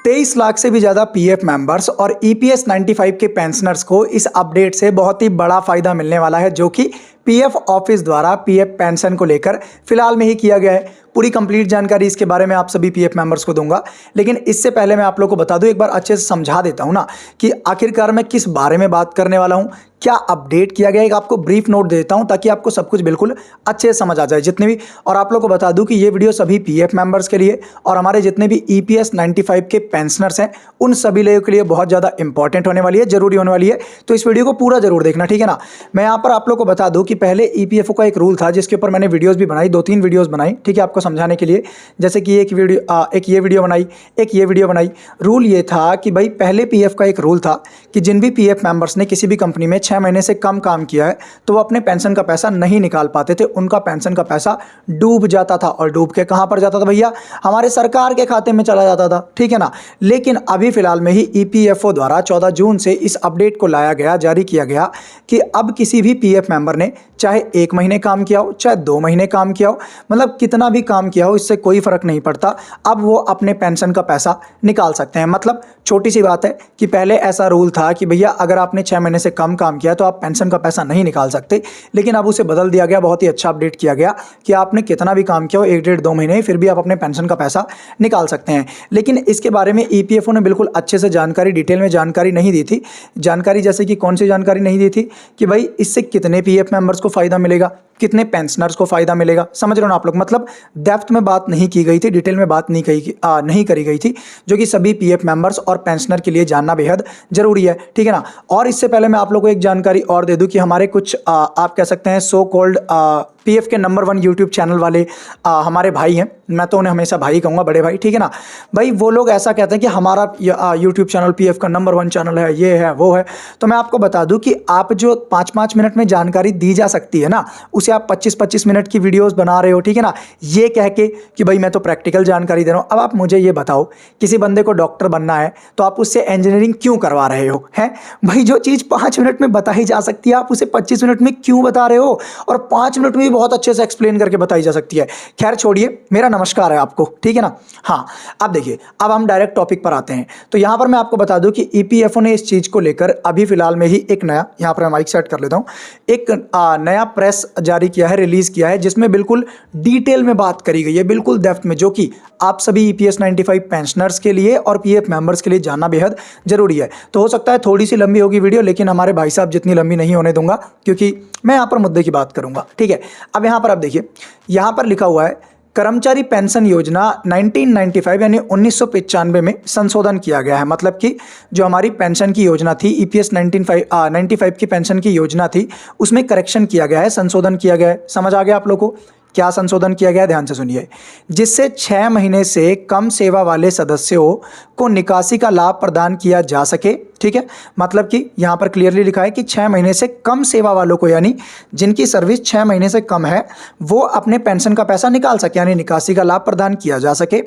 23 लाख से भी ज़्यादा पीएफ मेंबर्स और ईपीएस 95 के पेंशनर्स को इस अपडेट से बहुत ही बड़ा फायदा मिलने वाला है, जो कि पीएफ ऑफिस द्वारा पीएफ पेंशन को लेकर फिलहाल में ही किया गया है। पूरी कंप्लीट जानकारी इसके बारे में आप सभी पीएफ मेंबर्स को दूंगा, लेकिन इससे पहले मैं आप लोगों को बता दूं, एक बार अच्छे से समझा देता हूं ना कि आखिरकार मैं किस बारे में बात करने वाला हूं, क्या अपडेट किया गया है। एक आपको ब्रीफ नोट देता हूं ताकि आपको सब कुछ बिल्कुल अच्छे से समझ आ जाए जितने भी। और आप लोगों को बता दूं कि ये वीडियो सभी पीएफ मेंबर्स के लिए और हमारे जितने भी ईपीएस 95 के पेंशनर्स हैं उन सभी लोगों के लिए बहुत ज़्यादा इंपॉर्टेंट होने वाली है, जरूरी होने वाली है। तो इस वीडियो को पूरा जरूर देखना, ठीक है ना। मैं यहाँ पर आप लोगों को बता दूं कि पहले ईपीएफओ का एक रूल था जिसके ऊपर मैंने वीडियोज़ भी बनाई, 2-3 वीडियोज़ बनाई, ठीक है, आपको समझाने के लिए। जैसे कि एक ये वीडियो बनाई, एक ये वीडियो बनाई। रूल ये था कि भाई पहले पीएफ का एक रूल था कि जिन भी पीएफ मेंबर्स ने किसी भी कंपनी में 6 महीने से कम काम किया है तो वो अपने पेंशन का पैसा नहीं निकाल पाते थे, उनका पेंशन का पैसा डूब जाता था। और डूब के कहां पर जाता था भैया? हमारे सरकार के खाते में चला जाता था, ठीक है ना। लेकिन अभी फिलहाल में ही ईपीएफओ द्वारा 14 जून से इस अपडेट को लाया गया, जारी किया गया कि अब किसी भी पीएफ मेंबर ने चाहे 1 महीने काम किया हो, चाहे 2 महीने काम किया हो, मतलब कितना भी काम किया हो, इससे कोई फर्क नहीं पड़ता, अब वो अपने पेंशन का पैसा निकाल सकते हैं। मतलब छोटी सी बात है कि पहले ऐसा रूल था कि भैया अगर आपने 6 महीने से कम काम किया तो आप पेंशन का पैसा नहीं निकाल सकते, लेकिन अब उसे बदल दिया गया। बहुत ही अच्छा अपडेट किया गया कि आपने कितना भी काम किया हो, 1-1.5-2 महीने, फिर भी आप अपने पेंशन का पैसा निकाल सकते हैं। लेकिन इसके बारे में ईपीएफओ ने बिल्कुल अच्छे से जानकारी, डिटेल में जानकारी नहीं दी थी। जानकारी जैसे कि कौन सी जानकारी नहीं दी थी कि भाई इससे कितने पीएफ मेंबर्स को फायदा मिलेगा, कितने पेंशनर्स को फायदा मिलेगा, समझ रहे हो ना आप लोग। मतलब डेप्थ में बात नहीं की गई थी, डिटेल में बात नहीं करी गई थी, जो कि सभी पीएफ मेंबर्स और पेंशनर के लिए जानना बेहद जरूरी है, ठीक है ना। और इससे पहले मैं आप लोगों को एक जानकारी और दे दूं कि हमारे कुछ आप कह सकते हैं सो कॉल्ड पीएफ के नंबर 1 यूट्यूब चैनल वाले हमारे भाई हैं, मैं तो उन्हें हमेशा भाई कहूँगा, बड़े भाई, ठीक है ना भाई। वो लोग ऐसा कहते हैं कि हमारा यूट्यूब चैनल पीएफ का नंबर 1 चैनल है, ये है वो है। तो मैं आपको बता दूं कि आप जो 5-5 मिनट में जानकारी दी जा सकती है ना, उसे आप 25-25 मिनट की वीडियोस बना रहे हो, ठीक है ना, ये कह के कि भाई मैं तो प्रैक्टिकल जानकारी दे रहा हूँ। अब आप मुझे ये बताओ, किसी बंदे को डॉक्टर बनना है तो आप उससे इंजीनियरिंग क्यों करवा रहे हो? हैं भाई, जो चीज़ 5 मिनट में बताई जा सकती है आप उसे 25 मिनट में क्यों बता रहे हो? और 5 मिनट में भी बहुत अच्छे से एक्सप्लेन करके बताई जा सकती है। खैर छोड़िए, मेरा नमस्कार है आपको, ठीक है ना। हाँ, अब देखिए, अब हम डायरेक्ट टॉपिक पर आते हैं। तो यहाँ पर मैं आपको बता दूं कि ईपीएफओ ने इस चीज़ को लेकर अभी फिलहाल में ही एक नया, यहाँ पर मैं माइक सेट कर लेता हूँ, एक नया प्रेस जारी किया है, रिलीज किया है, जिसमें बिल्कुल डिटेल में बात करी गई है, बिल्कुल डेप्थ में, जो कि आप सभी ईपीएस 95 पेंशनर्स के लिए और पीएफ मेंबर्स के लिए जानना बेहद जरूरी है। तो हो सकता है थोड़ी सी लंबी होगी वीडियो, लेकिन हमारे भाई साहब जितनी लंबी नहीं होने दूंगा, क्योंकि मैं यहाँ पर मुद्दे की बात करूंगा, ठीक है। अब यहाँ पर आप देखिए, यहाँ पर लिखा हुआ है कर्मचारी पेंशन योजना 1995 यानी 1995 में संशोधन किया गया है। मतलब कि जो हमारी पेंशन की योजना थी, ईपीएस 95 की पेंशन की योजना थी, उसमें करेक्शन किया गया है, संशोधन किया गया है। समझ आ गया आप लोगों को क्या संशोधन किया गया है? ध्यान से सुनिए। जिससे 6 महीने से कम सेवा वाले सदस्यों को निकासी का लाभ प्रदान किया जा सके, ठीक है। मतलब कि यहाँ पर क्लियरली लिखा है कि 6 महीने से कम सेवा वालों को, यानी जिनकी सर्विस 6 महीने से कम है, वो अपने पेंशन का पैसा निकाल सके, यानी निकासी का लाभ प्रदान किया जा सके।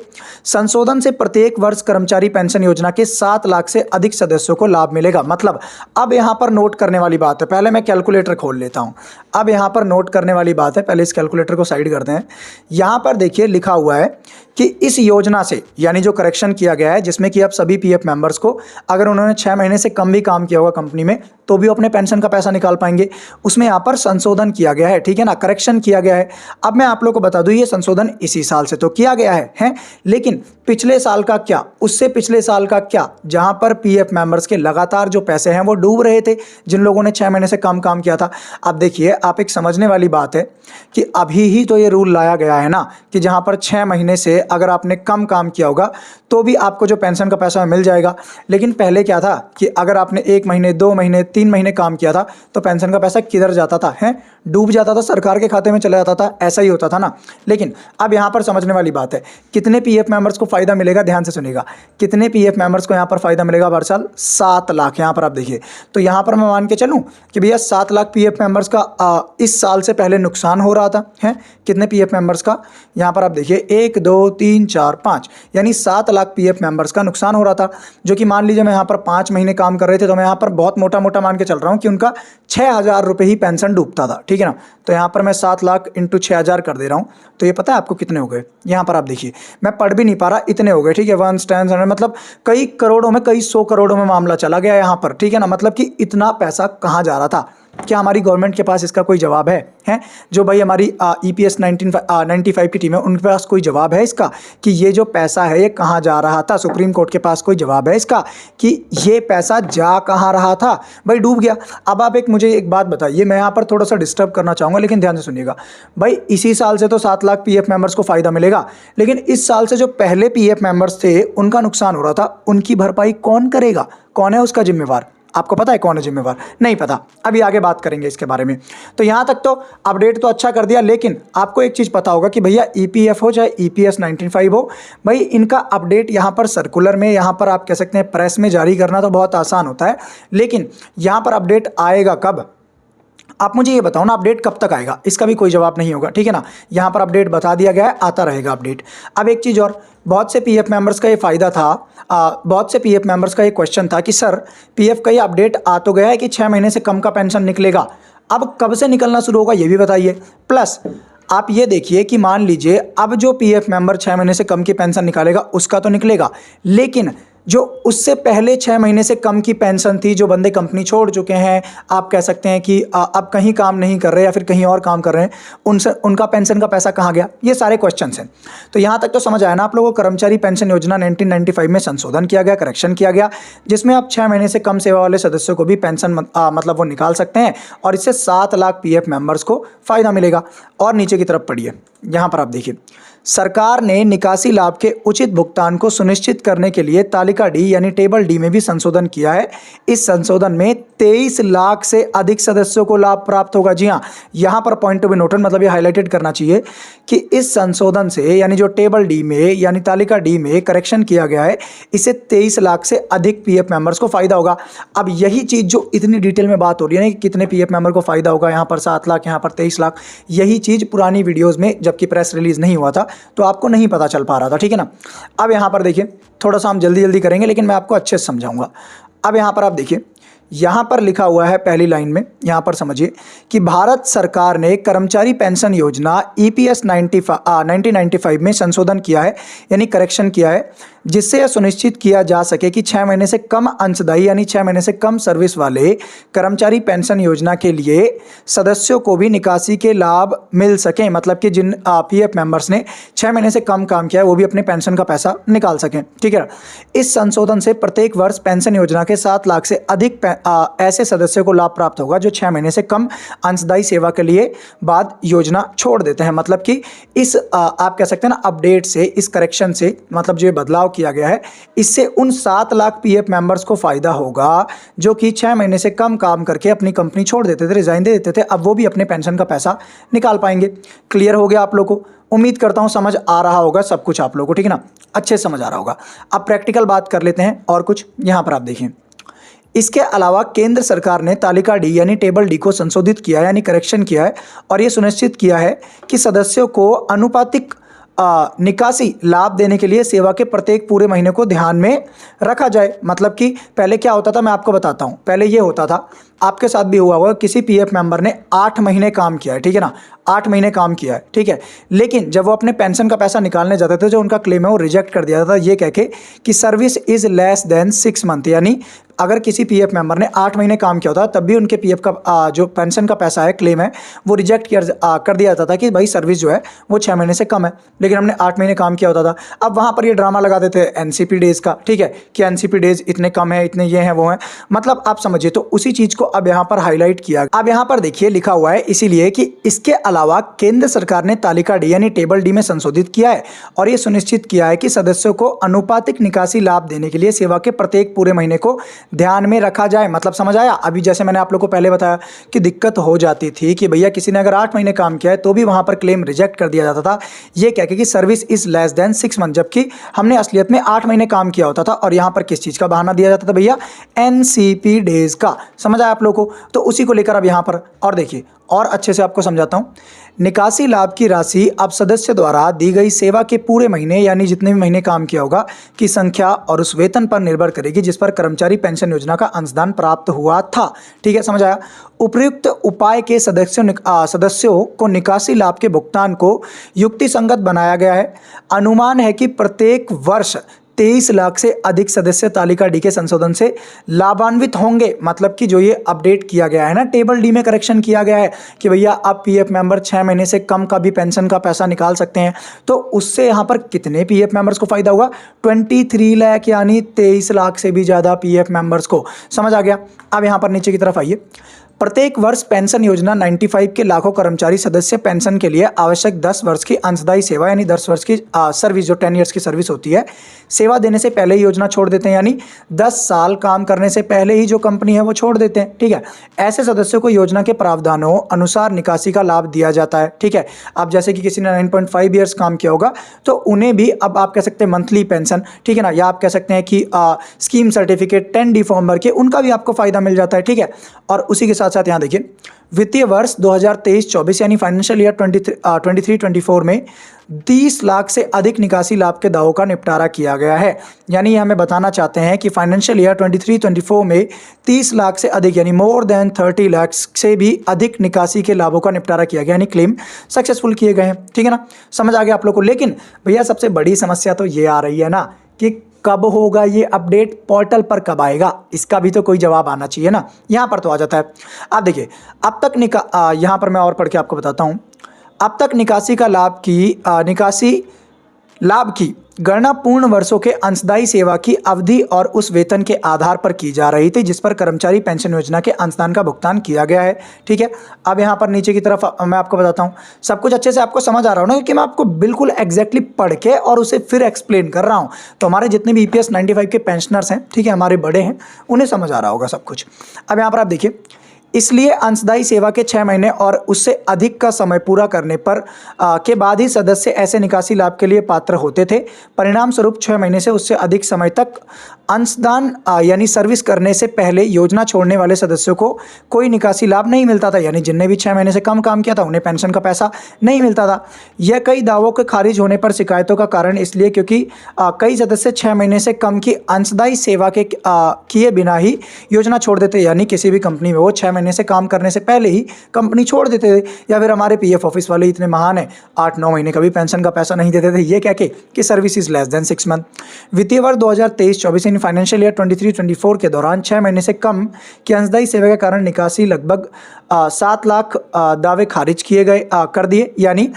संशोधन से प्रत्येक वर्ष कर्मचारी पेंशन योजना के 7 लाख से अधिक सदस्यों को लाभ मिलेगा। मतलब अब यहाँ पर नोट करने वाली बात है, पहले मैं कैलकुलेटर खोल लेता हूँ। अब यहाँ पर नोट करने वाली बात है, पहले इस कैलकुलेटर को साइड करते हैं। यहाँ पर देखिए लिखा हुआ है कि इस योजना से, यानी जो करेक्शन किया गया है, जिसमें कि अब सभी पीएफ मेंबर्स को अगर उन्होंने 6 महीने से कम भी काम किया होगा कंपनी में तो भी अपने पेंशन का पैसा निकाल पाएंगे, उसमें यहाँ पर संशोधन किया गया है, ठीक है ना, करेक्शन किया गया है। अब मैं आप लोग को बता दूं, ये संशोधन इसी साल से तो किया गया है, लेकिन पिछले साल का क्या, उससे पिछले साल का क्या, जहां पर पीएफ मेंबर्स के लगातार जो पैसे हैं वो डूब रहे थे, जिन लोगों ने 6 महीने से कम काम किया था। अब देखिए, आप एक समझने वाली बात है कि अभी ही तो ये रूल लाया गया है ना कि जहां पर 6 महीने से अगर आपने कम काम किया होगा तो भी आपको जो पेंशन का पैसा मिल जाएगा। लेकिन पहले क्या था कि अगर आपने 1 महीने, 2 महीने, 3 महीने काम किया था तो पेंशन का पैसा किधर जाता था? डूब जाता था, सरकार के खाते में चला जाता था, ऐसा ही होता था ना। लेकिन अब यहाँ पर समझने वाली बात है, कितने पीएफ मेंबर्स को फायदा मिलेगा? ध्यान से सुनिएगा, कितने पीएफ मेंबर्स को यहाँ पर फायदा मिलेगा हर साल? 7 लाख। यहाँ पर आप देखिए, तो यहाँ पर मैं मान के चलूँ कि भैया 7 लाख पीएफ मेंबर्स का इस साल से पहले नुकसान हो रहा था, है कितने पीएफ मेंबर्स का? यहाँ पर आप देखिए 1, 2, 3, 4, 5 यानी 7 लाख पीएफ मेंबर्स का नुकसान हो रहा था, जो कि मान लीजिए मैं यहाँ पर 5 महीने काम कर रहे थे तो मैं यहाँ पर बहुत मोटा मोटा मान के चल रहा हूँ कि उनका 6,000 रुपये ही पेंशन डूबता था, ठीक है ना। तो यहाँ पर मैं 7 लाख इंटू 6,000 कर दे रहा हूँ, तो ये पता है आपको कितने हो गए? यहाँ पर आप देखिए, मैं पढ़ भी नहीं पा रहा, इतने हो गए, ठीक है। 1 10 100 मतलब कई करोड़ों में, कई 100 करोड़ों में मामला चला गया यहाँ पर, ठीक है ना। मतलब कि इतना पैसा कहाँ जा रहा था? क्या हमारी गवर्नमेंट के पास इसका कोई जवाब है? जो भाई हमारी EPS 95 की टीम है, उनके पास कोई जवाब है इसका कि ये जो पैसा है ये कहाँ जा रहा था? सुप्रीम कोर्ट के पास कोई जवाब है इसका कि ये पैसा जा कहाँ रहा था? भाई डूब गया। अब आप मुझे एक बात बताइए, मैं यहाँ पर थोड़ा सा डिस्टर्ब करना चाहूँगा लेकिन ध्यान से सुनिएगा। भाई इसी साल से तो 7 लाख पीएफ मेंबर्स को फ़ायदा मिलेगा, लेकिन इस साल से जो पहले पीएफ मेंबर्स थे उनका नुकसान हो रहा था, उनकी भरपाई कौन करेगा? कौन है उसका जिम्मेवार? आपको पता है कौन है जिम्मेवार? नहीं पता। अभी आगे बात करेंगे इसके बारे में। तो यहाँ तक तो अपडेट तो अच्छा कर दिया, लेकिन आपको एक चीज़ पता होगा कि भैया EPF हो चाहे EPS 95 हो, भाई इनका अपडेट यहाँ पर सर्कुलर में, यहाँ पर आप कह सकते हैं प्रेस में जारी करना तो बहुत आसान होता है, लेकिन यहाँ पर अपडेट आएगा कब? आप मुझे ये बताओ ना, अपडेट कब तक आएगा? इसका भी कोई जवाब नहीं होगा, ठीक है ना। यहाँ पर अपडेट बता दिया गया है, आता रहेगा अपडेट। अब एक चीज़ और, बहुत से पीएफ मेंबर्स का ये फ़ायदा था, बहुत से पीएफ मेंबर्स का ये क्वेश्चन था कि सर पीएफ का ये अपडेट आ तो गया है कि 6 महीने से कम का पेंशन निकलेगा, अब कब से निकलना शुरू होगा ये भी बताइए। प्लस आप ये देखिए कि मान लीजिए अब जो पीएफ मेंबर 6 महीने से कम की पेंशन निकालेगा उसका तो निकलेगा, लेकिन जो उससे पहले 6 महीने से कम की पेंशन थी, जो बंदे कंपनी छोड़ चुके हैं, आप कह सकते हैं कि अब कहीं काम नहीं कर रहे या फिर कहीं और काम कर रहे हैं, उनसे उनका पेंशन का पैसा कहाँ गया? ये सारे क्वेश्चंस हैं। तो यहाँ तक तो समझ आया ना आप लोगों को? कर्मचारी पेंशन योजना 1995 में संशोधन किया गया, करेक्शन किया गया, जिसमें अब 6 महीने से कम सेवा वाले सदस्यों को भी पेंशन मतलब वो निकाल सकते हैं और इससे 7 लाख पीएफ मेंबर्स को फ़ायदा मिलेगा। और नीचे की तरफ पढ़िए, यहाँ पर आप देखिए, सरकार ने निकासी लाभ के उचित भुगतान को सुनिश्चित करने के लिए तालिका डी यानी टेबल डी में भी संशोधन किया है। इस संशोधन में 23 लाख से अधिक सदस्यों को लाभ प्राप्त होगा। जी हाँ, यहाँ पर पॉइंट टू बी नोटेड, मतलब ये हाईलाइटेड करना चाहिए कि इस संशोधन से यानी जो टेबल डी में यानी तालिका डी में करेक्शन किया गया है, इससे 23 लाख से अधिक पीएफ मेंबर्स को फायदा होगा। अब यही चीज़ जो इतनी डिटेल में बात हो रही है ना कि कितने पीएफ मेंबर को फायदा होगा, यहाँ पर 7 लाख, यहाँ पर 23 लाख, यही चीज़ पुरानी वीडियोज़ में जबकि प्रेस रिलीज़ नहीं हुआ था तो आपको नहीं पता चल पा रहा था, ठीक है ना। अब यहाँ पर देखिए, थोड़ा सा हम जल्दी जल्दी करेंगे लेकिन मैं आपको अच्छे से समझाऊंगा। अब यहाँ पर आप देखिए, यहाँ पर लिखा हुआ है पहली लाइन में, यहाँ पर समझिए कि भारत सरकार ने कर्मचारी पेंशन योजना EPS 1995 में संशोधन किया है यानी करेक्शन किया है, जिससे यह सुनिश्चित किया जा सके कि 6 महीने से कम अंशदायी यानी 6 महीने से कम सर्विस वाले कर्मचारी पेंशन योजना के लिए सदस्यों को भी निकासी के लाभ मिल सकें। मतलब कि जिन पीएफ मेंबर्स ने 6 महीने से कम काम किया है वो भी अपने पेंशन का पैसा निकाल सकें, ठीक है। इस संशोधन से प्रत्येक वर्ष पेंशन योजना के 7 लाख से अधिक ऐसे सदस्यों को लाभ प्राप्त होगा जो 6 महीने से कम अंशदायी सेवा के लिए बाद योजना छोड़ देते हैं। मतलब कि इस आप कह सकते हैं ना अपडेट से, इस करेक्शन से, मतलब जो बदलाव किया गया है, इससे उन 7 लाख पीएफ मेंबर्स को फायदा होगा जो कि 6 महीने से कम काम करके अपनी कंपनी छोड़ देते थे, रिजाइन दे देते थे, अब वो भी अपने पेंशन का पैसा निकाल पाएंगे। क्लियर हो गया आप लोग को? उम्मीद करता हूं समझ आ रहा होगा सब कुछ आप लोगों को, ठीक है ना, अच्छे से समझ आ रहा होगा। अब प्रैक्टिकल बात कर लेते हैं और कुछ। यहां पर आप देखिए, इसके अलावा केंद्र सरकार ने तालिका डी यानी टेबल डी को संशोधित किया है यानी करेक्शन किया है और ये सुनिश्चित किया है कि सदस्यों को अनुपातिक निकासी लाभ देने के लिए सेवा के प्रत्येक पूरे महीने को ध्यान में रखा जाए। मतलब कि पहले क्या होता था, मैं आपको बताता हूँ। पहले ये होता था, आपके साथ भी हुआ होगा, किसी पीएफ मेंबर ने 8 महीने काम किया है, ठीक है ना, 8 महीने काम किया है, ठीक है, लेकिन जब वो अपने पेंशन का पैसा निकालने जाते थे जो उनका क्लेम है वो रिजेक्ट कर दिया था ये कह के कि service is less than 6 month. यानी अगर किसी पीएफ मेंबर ने 8 महीने काम किया होता तब भी उनके पीएफ का जो पेंशन का पैसा है, क्लेम है, वो रिजेक्ट कर दिया जाता था कि भाई सर्विस जो है वो 6 महीने से कम है, लेकिन हमने 8 महीने काम किया होता था। अब वहाँ पर ये ड्रामा लगा देते हैं एनसीपी डेज का, ठीक है, कि एनसीपी डेज इतने कम है, इतने ये हैं वो हैं, मतलब आप समझिए। तो उसी चीज़ को अब यहाँ पर हाईलाइट किया। अब यहाँ पर देखिए लिखा हुआ है इसीलिए कि इसके अलावा केंद्र सरकार ने तालिका डी यानी टेबल डी में संशोधित किया है और ये सुनिश्चित किया है कि सदस्यों को अनुपातिक निकासी लाभ देने के लिए सेवा के प्रत्येक पूरे महीने को ध्यान में रखा जाए। मतलब समझ आया? अभी जैसे मैंने आप लोग को पहले बताया कि दिक्कत हो जाती थी कि भैया किसी ने अगर 8 महीने काम किया है तो भी वहां पर क्लेम रिजेक्ट कर दिया जाता था ये कह के कि service is less than 6 month, जबकि हमने असलियत में 8 महीने काम किया होता था और यहां पर किस चीज का बहाना दिया जाता था भैया? एनसीपी डेज का। समझ आया आप लोगों को, तो उसी को लेकर अब यहाँ पर और देखिए और अच्छे से आपको समझाता हूँ। निकासी लाभ की राशि अब सदस्य द्वारा दी गई सेवा के पूरे महीने यानी जितने भी महीने काम किया होगा की संख्या और उस वेतन पर निर्भर करेगी जिस पर कर्मचारी पेंशन योजना का अंशदान प्राप्त हुआ था। ठीक है, समझ आया। उपयुक्त उपाय के सदस्यों को निकासी लाभ के भुगतान को युक्तिसंगत बनाया गया है। अनुमान है कि प्रत्येक वर्ष 23 लाख से अधिक सदस्य तालिका डी के संशोधन से लाभान्वित होंगे। मतलब कि जो ये अपडेट किया गया है ना, टेबल डी में करेक्शन किया गया है कि भैया अब पीएफ मेंबर 6 महीने से कम का भी पेंशन का पैसा निकाल सकते हैं, तो उससे यहाँ पर कितने पीएफ मेंबर्स को फायदा हुआ? 23 लाख यानी 23 लाख से भी ज़्यादा पीएफ मेंबर्स को। समझ आ गया। अब यहाँ पर नीचे की तरफ आइए। प्रत्येक वर्ष पेंशन योजना 95 के लाखों कर्मचारी सदस्य पेंशन के लिए आवश्यक 10 वर्ष की अंशदायी सेवा यानी 10 वर्ष की सर्विस, जो 10 ईयर्स की सर्विस होती है, सेवा देने से पहले ही योजना छोड़ देते हैं। यानी 10 साल काम करने से पहले ही जो कंपनी है वो छोड़ देते हैं। ठीक है, ऐसे सदस्यों को योजना के प्रावधानों अनुसार निकासी का लाभ दिया जाता है। ठीक है, अब जैसे कि किसी ने 9.5 ईयर्स काम किया होगा तो उन्हें भी अब आप कह सकते हैं मंथली पेंशन, ठीक है ना, या आप कह सकते हैं कि स्कीम सर्टिफिकेट 10D फॉर्म भर के उनका भी आपको फायदा मिल जाता है। ठीक है, और उसी के साथ साथ यहाँ देखिए वित्तीय वर्ष 2023-24 यानी फाइनेंशियल ईयर 23-24 में 30 लाख से अधिक निकासी लाभ के दावों का निपटारा किया गया है। यानी ये हमें बताना चाहते हैं कि फाइनेंशियल ईयर 23-24 में 30 लाख से अधिक यानी मोर देन 30 लाख से भी अधिक निकासी के लाभों का निपटारा किया गया, यानी क्लेम सक्सेसफुल किए गए हैं। ठीक है ना, समझ आ गया आप लोग को। लेकिन भैया सबसे बड़ी समस्या तो ये आ रही है ना कि कब होगा ये अपडेट, पोर्टल पर कब आएगा, इसका भी तो कोई जवाब आना चाहिए ना। यहाँ पर तो आ जाता है। आप देखिए अब तक यहाँ पर मैं और पढ़ के आपको बताता हूँ। अब तक निकासी लाभ की गणना पूर्ण वर्षों के अंशदायी सेवा की अवधि और उस वेतन के आधार पर की जा रही थी जिस पर कर्मचारी पेंशन योजना के अंशदान का भुगतान किया गया है। ठीक है, अब यहाँ पर नीचे की तरफ मैं आपको बताता हूँ। सब कुछ अच्छे से आपको समझ आ रहा हो ना, क्योंकि मैं आपको बिल्कुल एग्जैक्टली पढ़ के और उसे फिर एक्सप्लेन कर रहा हूँ। तो हमारे जितने भी EPS 95 के पेंशनर्स हैं, ठीक है, हमारे बड़े हैं, उन्हें समझ आ रहा होगा सब कुछ। अब यहाँ पर आप देखिए, इसलिए अंशदायी सेवा के 6 महीने और उससे अधिक का समय पूरा करने पर के बाद ही सदस्य ऐसे निकासी लाभ के लिए पात्र होते थे। परिणाम स्वरूप 6 महीने से उससे अधिक समय तक अंशदान यानी सर्विस करने से पहले योजना छोड़ने वाले सदस्यों को कोई निकासी लाभ नहीं मिलता था। यानी जिनने भी 6 महीने से कम काम किया था उन्हें पेंशन का पैसा नहीं मिलता था। यह कई दावों के खारिज होने पर शिकायतों का कारण इसलिए क्योंकि कई सदस्य 6 महीने से कम की अंशदायी सेवा के किए बिना ही योजना छोड़ देते। यानी किसी भी कंपनी में वो 6 महीने से काम करने से पहले ही कंपनी छोड़ देते थे। या फिर हमारे PF ऑफिस वाले इतने महान है, 8-9 महीने कभी पेंशन का पैसा नहीं देते थे, ये कह के कि service is less than 6 month. वित्तीय वर्ष 2023-24 फाइनेंशियल ईयर 23-24 के दौरान 6 महीने से कम की अंशदायी सेवा के कारण निकासी लगभग 7 लाख दावे खारिज किए गए कर दिए। यानी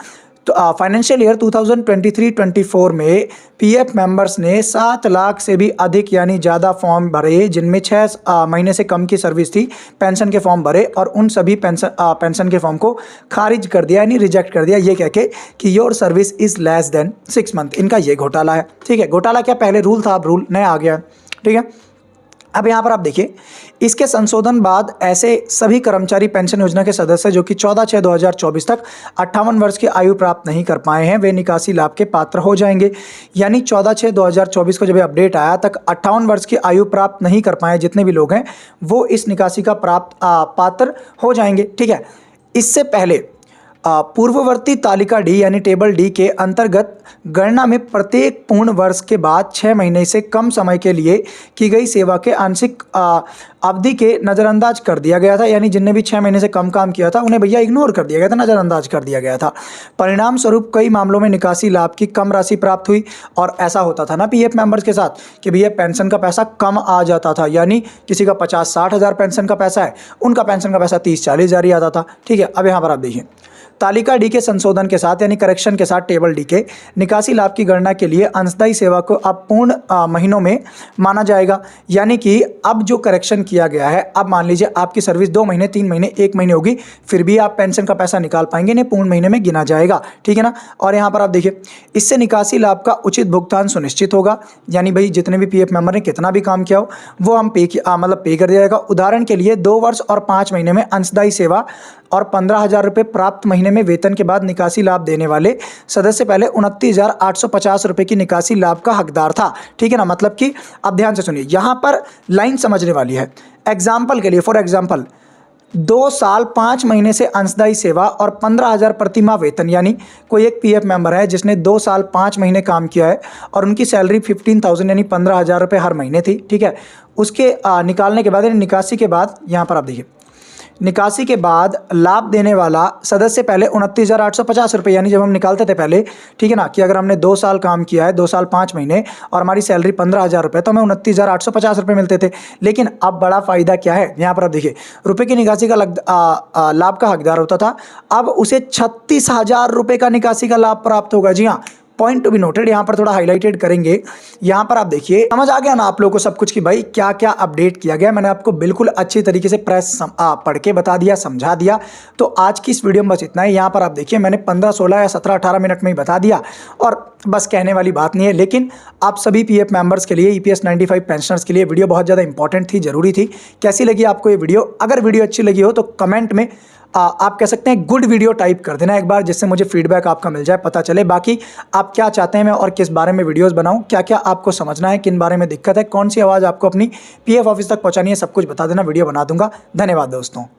तो फाइनेंशियल ईयर 2023-24 में PF मेंबर्स ने 7 लाख से भी अधिक यानी ज़्यादा फॉर्म भरे जिनमें 6 महीने से कम की सर्विस थी, पेंशन के फॉर्म भरे और उन सभी पेंशन के फॉर्म को खारिज कर दिया यानी रिजेक्ट कर दिया, ये कह के कि your service is less than 6 month. इनका ये घोटाला है। ठीक है, घोटाला क्या, पहले रूल था, अब रूल नया आ गया। ठीक है, अब यहाँ पर आप देखिए, इसके संशोधन बाद ऐसे सभी कर्मचारी पेंशन योजना के सदस्य जो कि 14/6/2024 तक 58 वर्ष की आयु प्राप्त नहीं कर पाए हैं वे निकासी लाभ के पात्र हो जाएंगे। यानी 14/6/2024 को जब ये अपडेट आया तक 58 वर्ष की आयु प्राप्त नहीं कर पाए जितने भी लोग हैं वो इस निकासी का पात्र हो जाएंगे। ठीक है, इससे पहले पूर्ववर्ती तालिका डी यानी टेबल डी के अंतर्गत गणना में प्रत्येक पूर्ण वर्ष के बाद 6 महीने से कम समय के लिए की गई सेवा के आंशिक अवधि के नज़रअंदाज कर दिया गया था। यानी जिनने भी 6 महीने से कम काम किया था उन्हें भैया इग्नोर कर दिया गया था, नज़रअंदाज कर दिया गया था। परिणाम स्वरूप कई मामलों में निकासी लाभ की कम राशि प्राप्त हुई। और ऐसा होता था ना PF मेंबर्स के साथ कि भैया पेंशन का पैसा कम आ जाता था। यानी किसी का 50-60 हज़ार पेंशन का पैसा है, उनका पेंशन का पैसा 30-40 हज़ार ही आता था। ठीक है, अब यहाँ पर आप देखिए, तालिका डी के संशोधन के साथ यानी करेक्शन के साथ टेबल डी के निकासी लाभ की गणना के लिए अंशदायी सेवा को अब पूर्ण महीनों में माना जाएगा। यानी कि अब जो करेक्शन किया गया है, अब मान लीजिए आपकी सर्विस 2 महीने, 3 महीने, 1 महीने होगी, फिर भी आप पेंशन का पैसा निकाल पाएंगे, नहीं पूर्ण महीने में गिना जाएगा। ठीक है ना। और यहाँ पर आप देखिए, इससे निकासी लाभ का उचित भुगतान सुनिश्चित होगा। यानी भाई जितने भी PF मेंबर ने कितना भी काम किया हो वो हम पे कर दिया जाएगा। उदाहरण के लिए 2 वर्ष और 5 महीने में अंशदायी सेवा और 15,000 रुपये प्राप्त महीने में वेतन के बाद निकासी लाभ देने वाले सदस्य पहले 29,850 रुपये की निकासी लाभ का हकदार था। ठीक है ना, मतलब कि अब ध्यान से सुनिए, यहाँ पर लाइन समझने वाली है। एग्जाम्पल के लिए, फॉर एग्जाम्पल 2 साल 5 महीने से अंशदायी सेवा और 15,000 प्रति माह वेतन, यानी कोई एक पीएफ मेंबर है जिसने 2 साल 5 महीने काम किया है और उनकी सैलरी 15,000 यानी 15,000 रुपये हर महीने थी। ठीक है, उसके निकालने के बाद यानी निकासी के बाद, यहाँ पर आप देखिए, निकासी के बाद लाभ देने वाला सदस्य पहले 29,850 रुपये, यानी जब हम निकालते थे पहले, ठीक है ना, कि अगर हमने 2 साल काम किया है, 2 साल 5 महीने और हमारी सैलरी 15,000 रुपये, तो हमें 29,850 रुपये मिलते थे। लेकिन अब बड़ा फायदा क्या है, यहाँ पर आप देखिए, रुपये की निकासी का लाभ का हकदार होता था, अब उसे 36,000 रुपये का निकासी का लाभ प्राप्त होगा। जी हाँ, पॉइंट टू बी नोटेड, यहाँ पर थोड़ा हाईलाइटेड करेंगे। यहाँ पर आप देखिए, समझ आ गया ना आप लोगों को सब कुछ कि भाई क्या क्या अपडेट किया गया। मैंने आपको बिल्कुल अच्छी तरीके से पढ़ के बता दिया, समझा दिया। तो आज की इस वीडियो में बस इतना ही। यहाँ पर आप देखिए, मैंने 15, 16 या 17, 18 मिनट में ही बता दिया और बस कहने वाली बात नहीं है। लेकिन आप सभी पीएफ मेंबर्स के लिए, ईपीएस 95 पेंशनर्स के लिए वीडियो बहुत ज़्यादा इंपॉर्टेंट थी, जरूरी थी। कैसी लगी आपको ये वीडियो? अगर वीडियो अच्छी लगी हो तो कमेंट में आप कह सकते हैं गुड वीडियो टाइप कर देना एक बार, जिससे मुझे फीडबैक आपका मिल जाए, पता चले। बाकी आप क्या चाहते हैं मैं और किस बारे में वीडियोस बनाऊं, क्या क्या आपको समझना है, किन बारे में दिक्कत है, कौन सी आवाज़ आपको अपनी पीएफ ऑफिस तक पहुंचानी है, सब कुछ बता देना, वीडियो बना दूंगा। धन्यवाद दोस्तों।